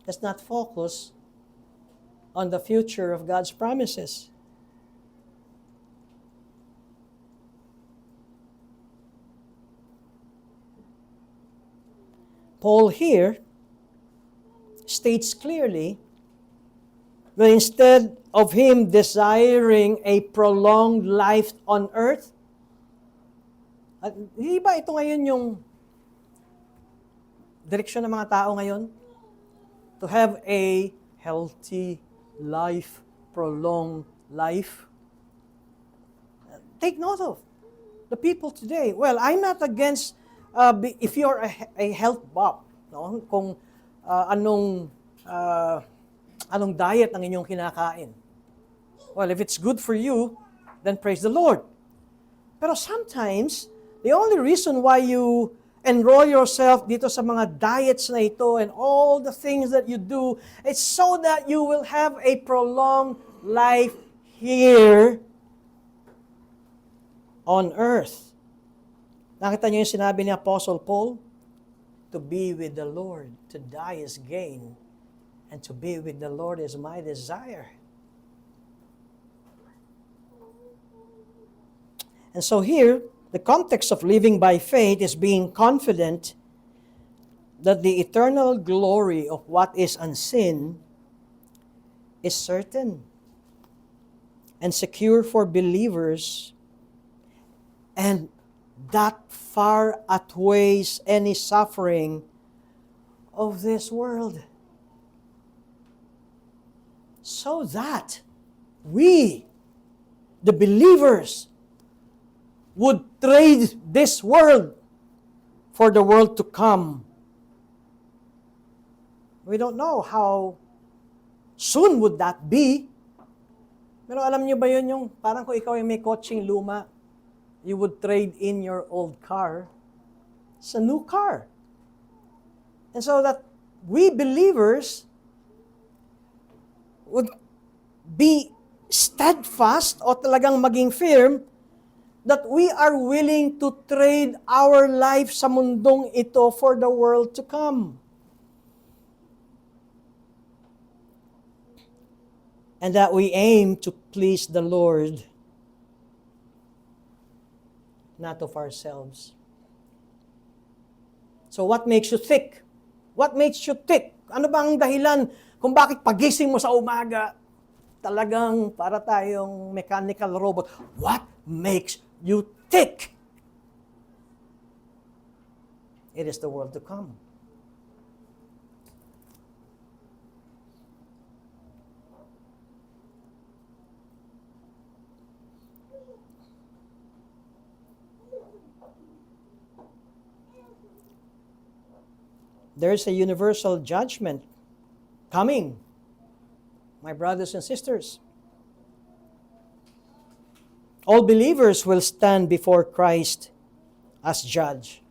does not focus on the future of God's promises. Paul here states clearly that instead of him desiring a prolonged life on earth, at di ba ito ngayon yung direksyon ng mga tao ngayon? To have a healthy life, prolonged life. Take note of the people today. Well, I'm not against if you're a health buff, no? Kung anong diet ang inyong kinakain. Well, if it's good for you, then praise the Lord. Pero sometimes, the only reason why you enroll yourself dito sa mga diets na ito and all the things that you do, it's so that you will have a prolonged life here on earth. Nakita niyo yung sinabi ni Apostle Paul? To be with the Lord, to die is gain, and to be with the Lord is my desire. And so here, the context of living by faith is being confident that the eternal glory of what is unseen is certain and secure for believers, and that far outweighs any suffering of this world. So that we, the believers, would trade this world for the world to come. We don't know how soon would that be. Pero alam niyo ba yun yung parang kung ikaw ay may kotseng luma, you would trade in your old car sa new car. And so that we believers would be steadfast o talagang maging firm that we are willing to trade our life sa mundong ito for the world to come. And that we aim to please the Lord, not of ourselves. So what makes you tick? What makes you tick? Ano bang dahilan kung bakit pagising mo sa umaga, talagang para tayong mechanical robot? What makes you tick? It is the world to come. There is a universal judgment coming, my brothers and sisters. All believers will stand before Christ as judge.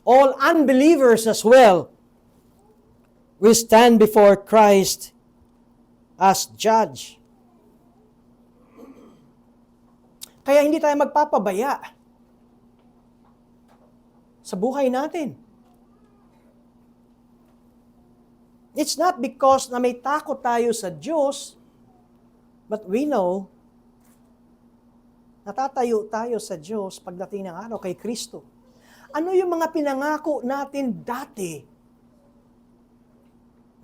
All unbelievers as well will stand before Christ as judge. Kaya hindi tayo magpapabaya sa buhay natin. It's not because na may takot tayo sa Diyos, but we know, natatayo tayo sa Diyos pagdating ng araw kay Kristo. Ano yung mga pinangako natin dati?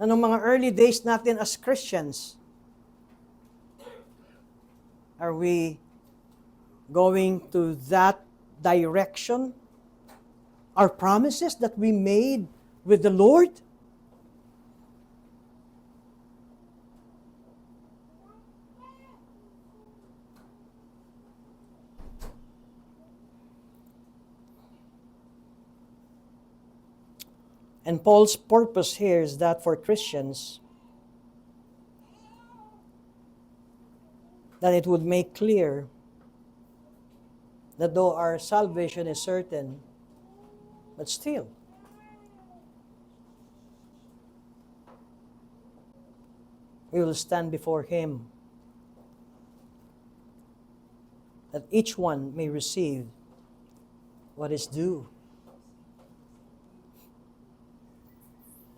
Anong mga early days natin as Christians? Are we going to that direction? Our promises that we made with the Lord? And Paul's purpose here is that for Christians, that it would make clear that though our salvation is certain, but still, we will stand before Him, that each one may receive what is due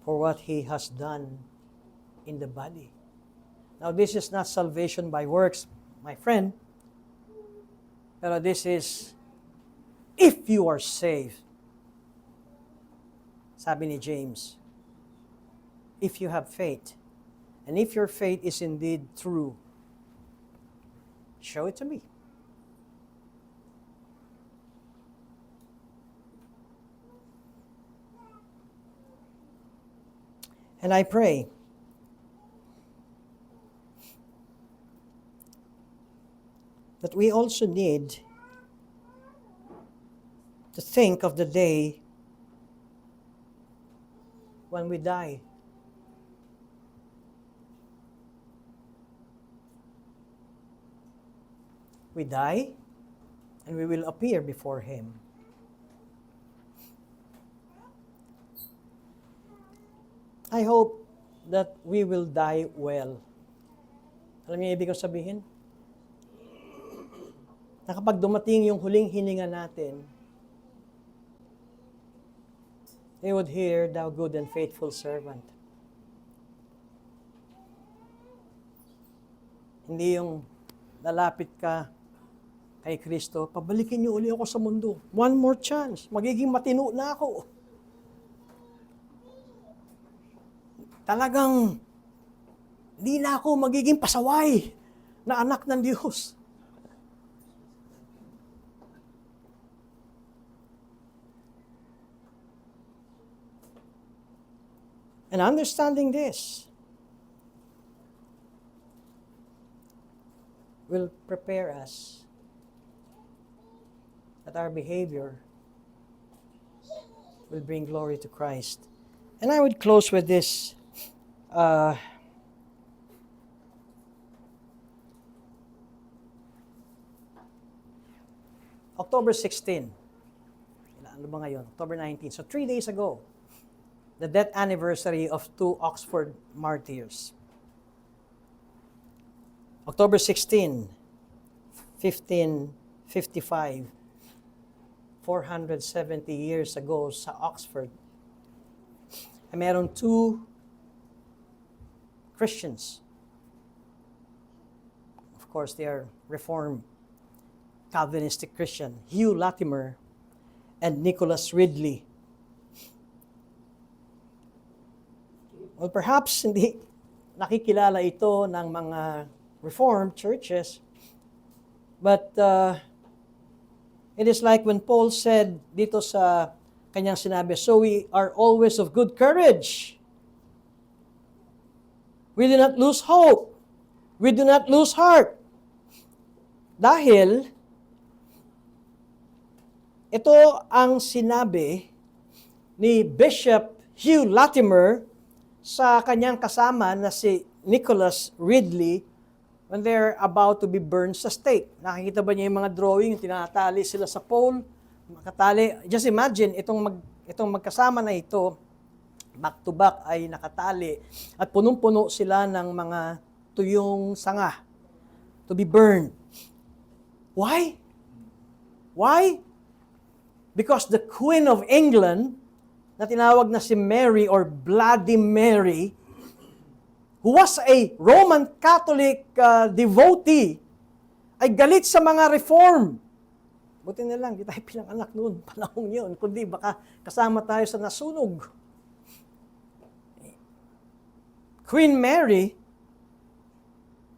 for what he has done in the body. Now, this is not salvation by works, my friend, but this is if you are saved. Sabi ni James, if you have faith, And if your faith is indeed true, show it to me. And I pray that we also need to think of the day when we die. We die, and we will appear before Him. I hope that we will die well. Alam niyo ibig kong sabihin? Na kapag dumating yung huling hininga natin, they would hear, "Thou good and faithful servant." Hindi yung lalapit ka kay Kristo, pabalikin niyo uli ako sa mundo. One more chance. Magiging matino na ako. Talagang hindi na ako magiging pasaway na anak ng Diyos. And understanding this will prepare us that our behavior will bring glory to Christ. And I would close with this. October 16. Ano ba ngayon? October 19. So 3 days ago, the death anniversary of 2 Oxford martyrs. October 16, 1555, 470 years ago sa Oxford, ay meron 2 Christians. Of course, they are Reformed Calvinistic Christian, Hugh Latimer and Nicholas Ridley. Well, perhaps hindi nakikilala ito ng mga Reformed churches, but it is like when Paul said dito sa kanyang sinabi, "So we are always of good courage. We do not lose hope. We do not lose heart." Dahil ito ang sinabi ni Bishop Hugh Latimer sa kanyang kasama na si Nicholas Ridley when they're about to be burned sa stake. Nakikita ba niya yung mga drawing, yung tinatali sila sa pole, makatali. Just imagine, itong magkasama na ito, back to back ay nakatali at punong-puno sila ng mga tuyong sanga to be burned. Why? Why? Because the Queen of England, na tinawag na si Mary or Bloody Mary, who was a Roman Catholic devotee, ay galit sa mga reform. Buti na lang, di tayo pinanganak noon, panahon yun, kundi baka kasama tayo sa nasunog. Queen Mary,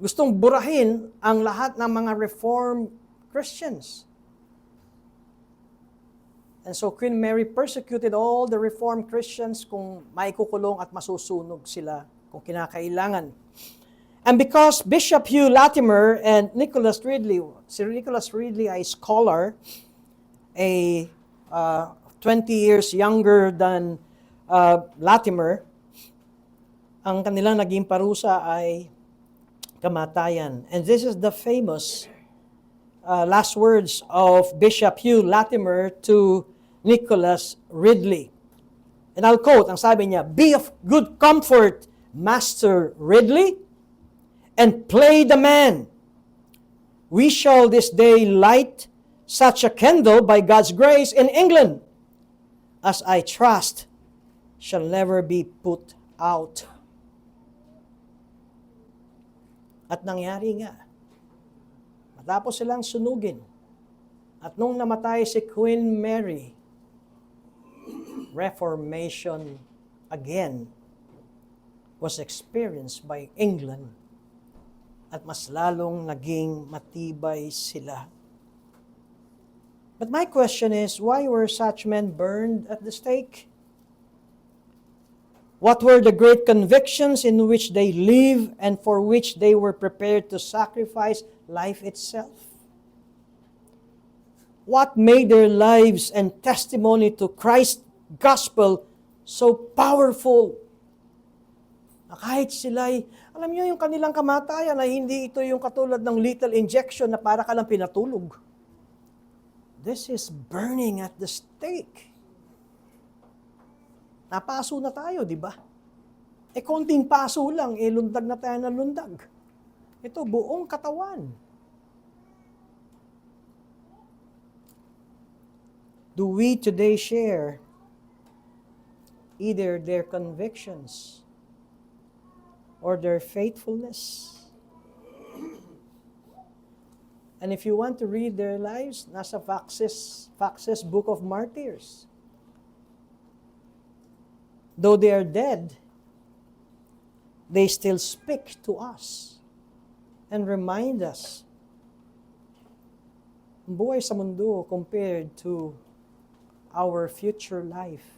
gustong burahin ang lahat ng mga Reformed Christians. And so Queen Mary persecuted all the Reformed Christians kung maikukulong at masusunog sila kung kinakailangan. And because Bishop Hugh Latimer and Nicholas Ridley, si Nicholas Ridley ay scholar, a 20 years younger than Latimer, ang kanilang naging parusa ay kamatayan. And this is the famous last words of Bishop Hugh Latimer to Nicholas Ridley. And I'll quote, ang sabi niya, "Be of good comfort, Master Ridley, and play the man. We shall this day light such a candle by God's grace in England, as I trust shall never be put out." At nangyari nga. Matapos silang sunugin. At nung namatay si Queen Mary, Reformation again was experienced by England at mas lalong naging matibay sila. But my question is, why were such men burned at the stake? What were the great convictions in which they lived and for which they were prepared to sacrifice life itself? What made their lives and testimony to Christ's gospel so powerful? Na kahit sila'y, alam niyo yung kanilang kamatayan ay hindi ito yung katulad ng lethal injection na para ka lang pinatulog. This is burning at the stake. Napaso na tayo, di ba? Konting paso lang, lundag na tayo ng lundag. Ito, buong katawan. Do we today share either their convictions or their faithfulness? And if you want to read their lives, nasa Fox's Book of Martyrs. Though they are dead, they still speak to us and remind us. Ang buhay sa mundo compared to our future life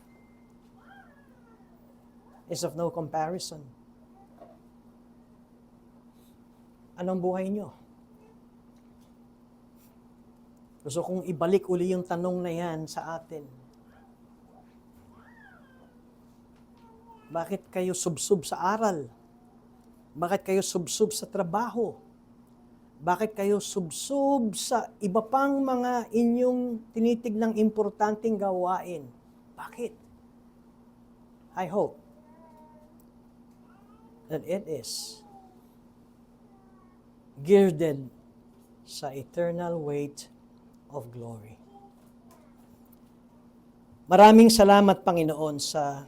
is of no comparison. Anong buhay nyo? Gusto kong ibalik uli yung tanong na yan sa atin. Bakit kayo subsub sa aral? Bakit kayo subsub sa trabaho? Bakit kayo subsub sa iba pang mga inyong tinitignang importanteng gawain? Bakit? I hope that it is girded sa eternal weight of glory. Maraming salamat, Panginoon, sa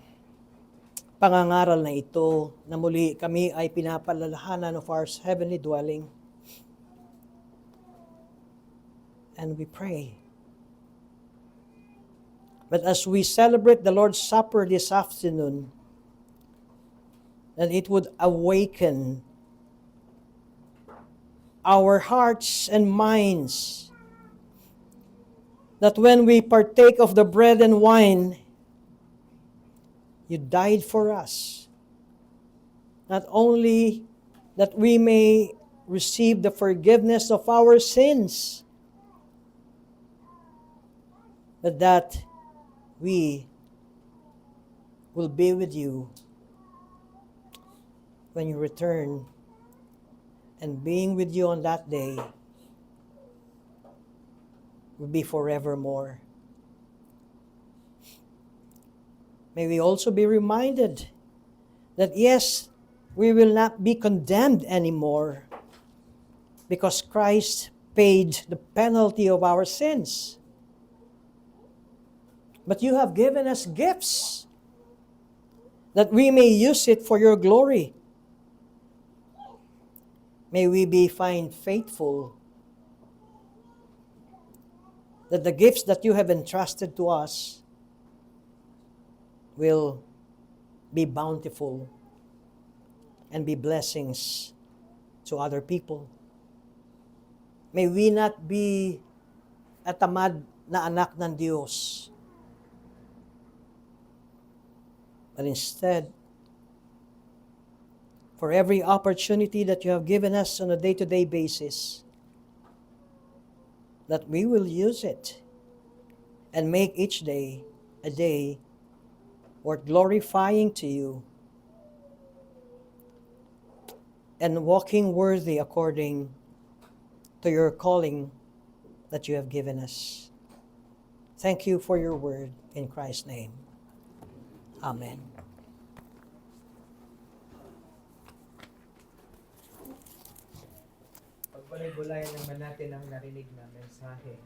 pangangaral na ito na muli kami ay pinapalalahanan of our heavenly dwelling. And we pray that as we celebrate the Lord's Supper this afternoon, that it would awaken our hearts and minds, that when we partake of the bread and wine, you died for us. Not only that we may receive the forgiveness of our sins, but that we will be with you when you return, and being with you on that day will be forevermore. May we also be reminded that yes, we will not be condemned anymore because Christ paid the penalty of our sins. But you have given us gifts that we may use it for your glory. May we be found faithful, that the gifts that you have entrusted to us will be bountiful and be blessings to other people. May we not be a tamad na anak ng Diyos, but instead, for every opportunity that you have given us on a day-to-day basis, that we will use it and make each day a day worth glorifying to you and walking worthy according to your calling that you have given us. Thank you for your word in Christ's name. Amen. Pagbalay-bulayan naman natin ang narinig na mensahe